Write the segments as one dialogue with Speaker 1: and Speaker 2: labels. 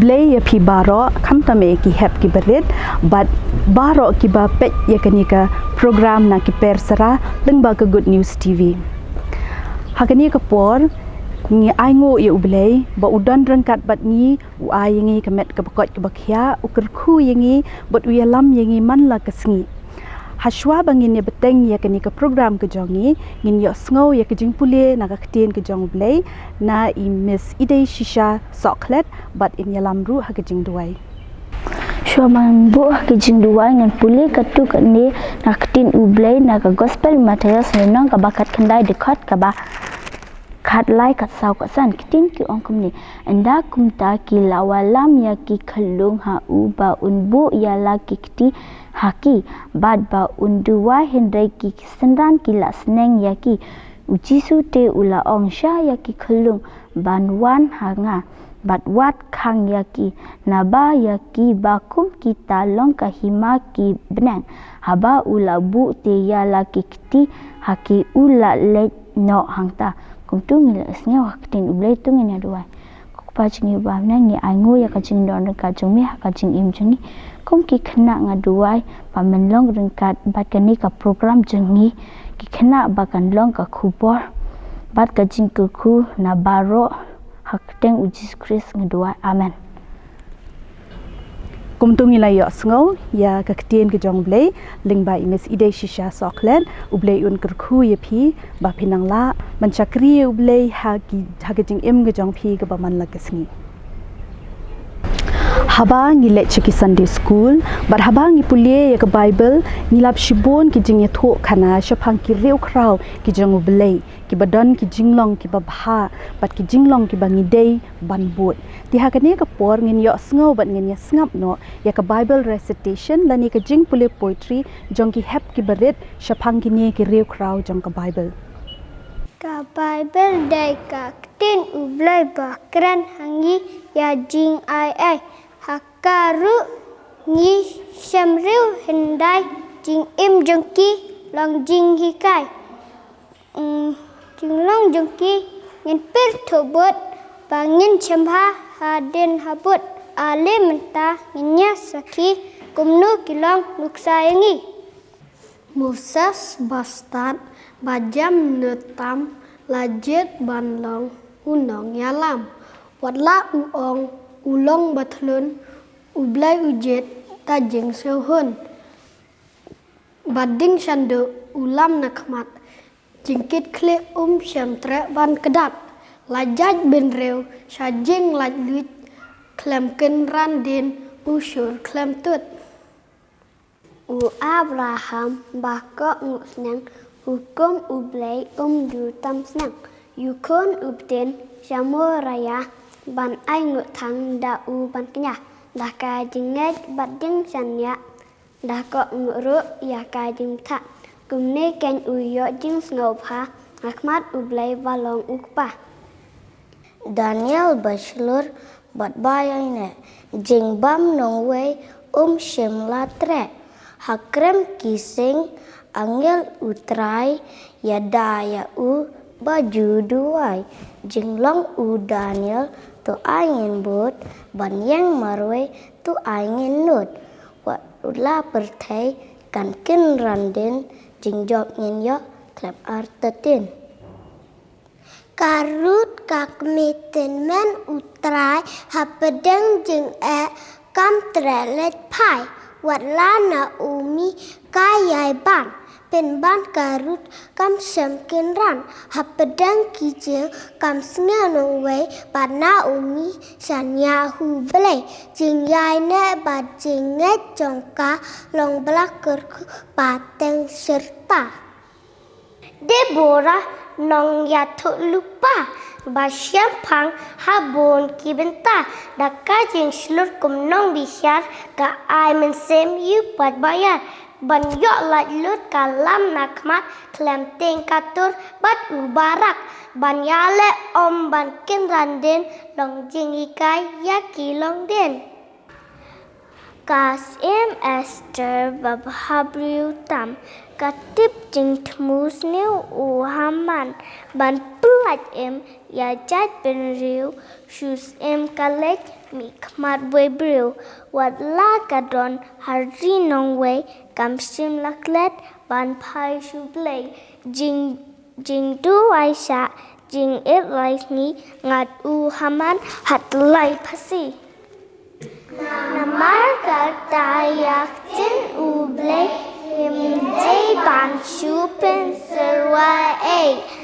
Speaker 1: Khublei ya pi baro kam tame ki hep ki berit but baro ki ba pet ya kanika program na ki persara lengba ke Good News TV. Hakani ka por ngi aingo ya ublei ba udan rangkat bat ni u ayengi kemet ke bakot ke bakhya ukerku yengi bot uyalam yengi man la kesngi. Haswa bangin ya beteng ya kanika program ke jongi ngin yo sngo ya ke jingpule na ka ktien ke jong ublei na I miss idei shisha soklet but in yalam ru ha ke jing duai.
Speaker 2: Syuaman bu ke jing duai ngan puli katu kani na ktien ublei na ka gospel materials nenong ka bakat kendai dekat ka ba kat lai kat sau kat san ktien ki ong kumni anda kumta ki lawalam ya ki khalung ha u ba unbu ya la ki kti haki bad ba undua hendai ki sendan ki la sneng ya ki ujisu te ula ong sha ya ki khalung banwan hanga bad wat khang ya ki naba ya ki bakum kita long ka hima ki benang haba ula bu te ya la ki kti haki ula le no hangta kumtung ila sngew haktin ublei tungin ya duai pa jingi ba nang ni aingo ya ka jing don ka jungmi ha ka jing im jingi kum ki khna nga duai pa men long ringkat bat ka ni ka program jingi ki khna ba kan long ka khubor bat ka jing ku khu na baro hakteng ujis kris nga duai amen.
Speaker 1: Kumtung ila yo sngo ya ka ktien ke jong blei lingba imis idei shisha soklen ublei un kerku ye pi ba pinang la mancakri ublei ha ke jing im ke jong pi ke ba man la kesngi. Haba ngi lecture ki Sunday school but haba ngi pulie ya ke Bible ngilap shibon ki jing ya tho khana shapang ki reu krau ki jong ublei ki badan ki jinglong ki babha but ki jinglong ki bangi dei ban bot ti ha kani ka por ngin yo sngo but ngin ya snap no ya ka Bible recitation lani ka jing pule poetry jong ki hep ki berit shapang ki ne ki reu krau jong ka Bible
Speaker 3: ka Bible dai ka tin ublei ba kran hangi ya jing ai hakaru ngi shamriu hendai jing im jongki long jing hikai jing long jongki ngin per thobot bangin chambha haden habot ale menta nginya saki kumnu kilong nuksayangi Moses bastat bajam netam lajet banlong unong yalam watla uong ulong batlun ublai ujet tajeng sehun bading shandu ulam nakmat jingkit kle shamtre ban kedat lajaj ben rew shajing laj luit klem ken randin usur klem tut u Abraham baka ngusnang hukum ublai du tam snang yukon ubten shamoraya ban ai ngự thang da u ban kenya da ka jinget bading sanya da ko ngự ru ya ka jing tha kumne ken u yo jing sngewbha akmat ublai balong ukpa Daniel bachelor bat bayai ne jing bam nong wei shem la tre hakrem kising angel utrai ya da ya u baju duai jinglong u Daniel tu angin bot ban yang marwe tu angin nut wa ula perthai kan kin randen jingjob ngin yo klep artetin karut kak meten men utrai hapedeng jing kam trelet pai wat lana umi kayai ban pen ban karut kam semkin ran hapedang kijil kam snganong wei bana umi sanya Khublei jingyai ne ba jinget jongka long blaker pateng serta Deborah nong ya thuk lupa ba pang habon kibenta daka jing slur kum nong bisyar ka ai men sem yu pat bayar ban yo lat lut kalam nakmat klem teng katur bat ubarak ban yale om ban kin randen long jing ikai ya ki long den
Speaker 2: Kas Esther babhabriu tam katip jing tmus new Haman ban pulat ya jat ben riu shus kalek mi kmat webriu wat la kadon harri nong we kam sim laklet ban pai Khublei jing du aisha jing lai ni ngat Haman hat lai pasi Namar kartayak tin Khublei jay ban shupen serwa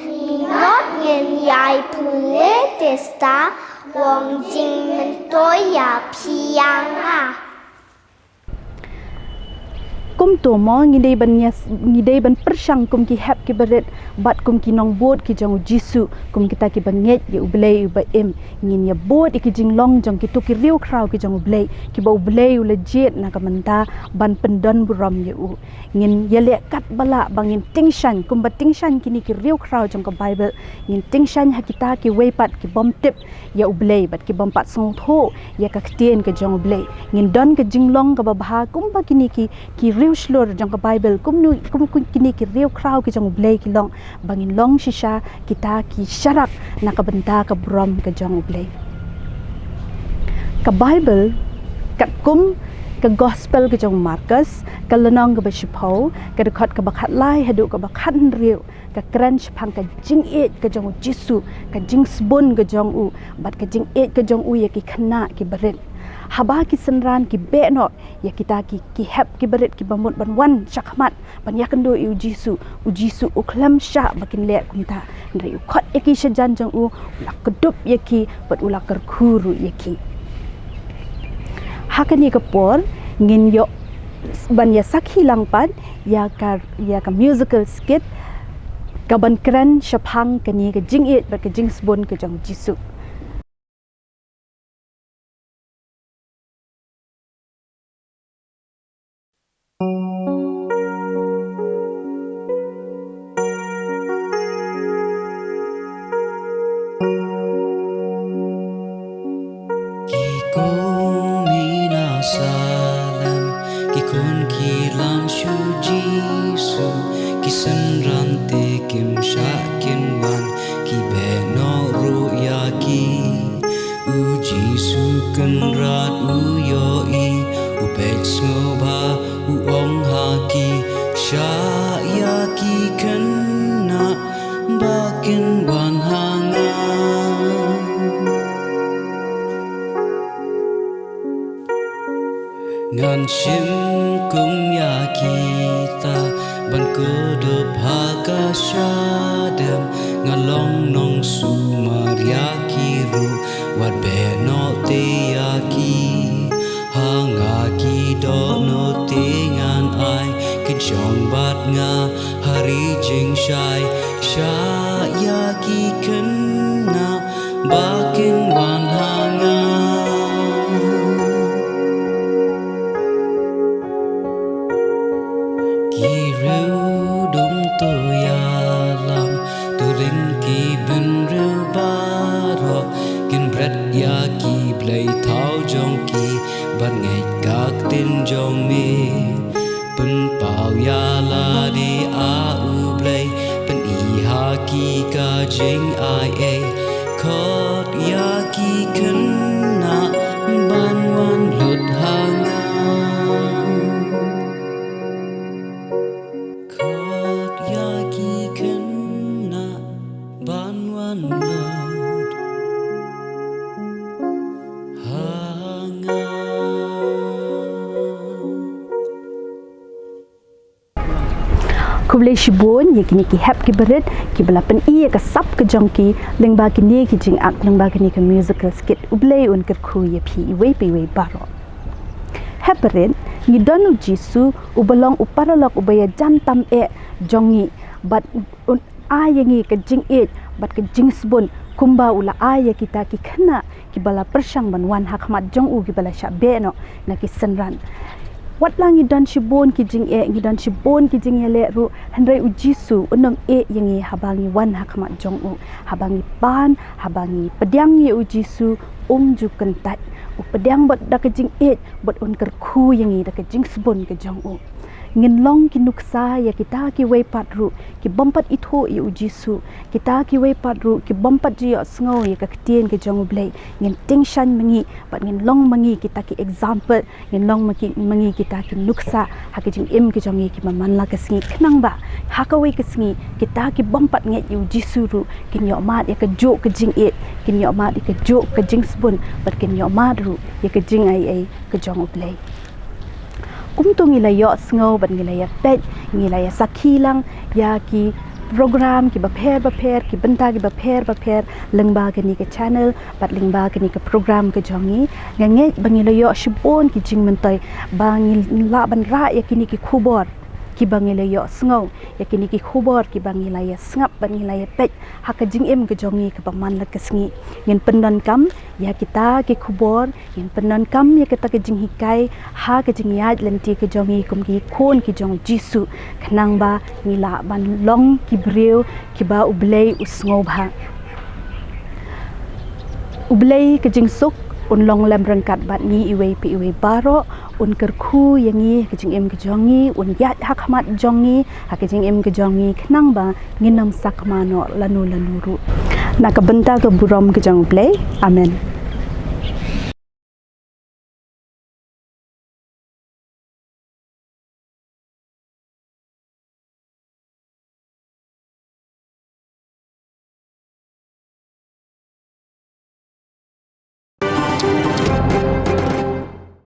Speaker 2: minot ngin yai pule testa wong jing mentoy ya pynbiang
Speaker 1: kum to mo ngidei ban persang kum ki hap ki beret bat kum ki nong bot ki jong jisu kum kita ki banget ye Khublei ba ngin ya bot ki jing long jong ki to ki riu kraw ki jong Khublei ki ba Khublei u lejet na ka manta ban pendon buram ye u ngin ye le kat bala bangin tingshan kum ba tingshan kini ki riu kraw jong ka bible ngin tingshan ha kita ki weipat ki bom tip ya Khublei bat ki bom pat song tho ya ka ktien ka jong Khublei ngin don ka jing long ka ba bha kum ba kini ki riu slor jong ka bible kum kini ki riu kraw ki jong Khublei ki long bangin long shisha kita ki syarak na ka benta ka brom ka jong Khublei ka bible kat kum ka gospel ka jong Markus ka lenong ka bashipau ka dekat ka bakhat lai hadu ka bakhat riu ka crunch phang ka jing et ka jong jisu ka jing sbon ka jong u bat ka jing et ka jong u ya ki khna ki beret haba ki senran ki beno ya kita ki hap ki beret ki bamut ban wan chakmat ban yakendo u jisu u klam sha bakin le kunta ndri u khot yaki shajan jong u la kedup yaki bat ula kerkhuru yaki hakani ka por ngin yo ban ya sakhi langpan ya ka musical skit ka ban kran shaphang kani ka jing et bat ka jing sbon ka jong jisu
Speaker 4: Ngan shim kum ya kita ban kudup haka shadam ngalong nong sumar ya kiru wat beno te ya ki hanga ki do no tingan ai kin chong bat nga hari jing shai sha ya ki kena bakin wan hanga Jong mi pen pau ya la di a Khublei pen I ha ki ka jing ai a khot ya ki kena ban wan lut hanga khot ya ki kena ban wan lut hanga
Speaker 1: Khublei shibon ye kini ki hap ki beret ki belapen I ka sap ke jongki lengba kini ki jing ak lengba kini ka musical skit Khublei un kerkhu ye pi we baro haperet ni donu jisu ubalong uparalok ubaya jantam jongi bat un ayangi ka jing bat ka jing sbon kumba ula aya kita ki khna ki bala persang ban wan hakmat jong u ki bala sha beno na ki senran wat lang idan shibon ki jing ngidan shibon ki jing le ru handrai u jisu unam yangi habangi wan hakmat jong u habangi pan habangi pediang ye u jisu ju kentat pedang bot da ke jing bot un ker khu yang i da ke jing sbon ke jong u ngin long ki nuksa ya kita ki wei patru ki bompat itho i ujisu kita ki wei patru ki bompat ji sngo ya ka ktien ke jong blai ngin tension mengi pat ngin long mengi kita ki example ngin long mengi kita ki nuksa ha ki jing em ki jong ki man la ka sngi khnang ba ha ka wei ka sngi kita ki bompat nge i ujisu ru ki nyo mat ya ka jo ke jing ki nyo mat ya ka jo ke jing sbon pat ki nyo mat ru ya ka jing ai ke jong blai tu ngilaya sngo ban ngilaya pet ngilaya sakhilang ya ki program ki bapher ki benta ki bapher lengba ke ni ke channel pat lengba ke ni ke program ke jongi ngange bangilaya shibon ki jingmentai bangila ban ra ya ki ni ki khubor ki bangilaya sngo ya ki ni ki khubor ki bangilaya snap bangilaya pet hak jing em ke jongi ke paman la ke sngi ngin pendan kam ya kita ke khubor ngin pendan kam ya kita ke jing hikai ha ke jing yat lenti ke jongi kum ki khon ki jong jisu khnang ba ngila ban long ki breu ki ba ublei usngobha ublei ke jing suk un long lem rangkat bat ni iwei pi iwei baro un kerku yangi ke jing em ke jongi un yat hak mat jongi ha ke jing em ke jongi khnang ba nginam sakmano lanu ru na ka benta ke burom ke jong play amen.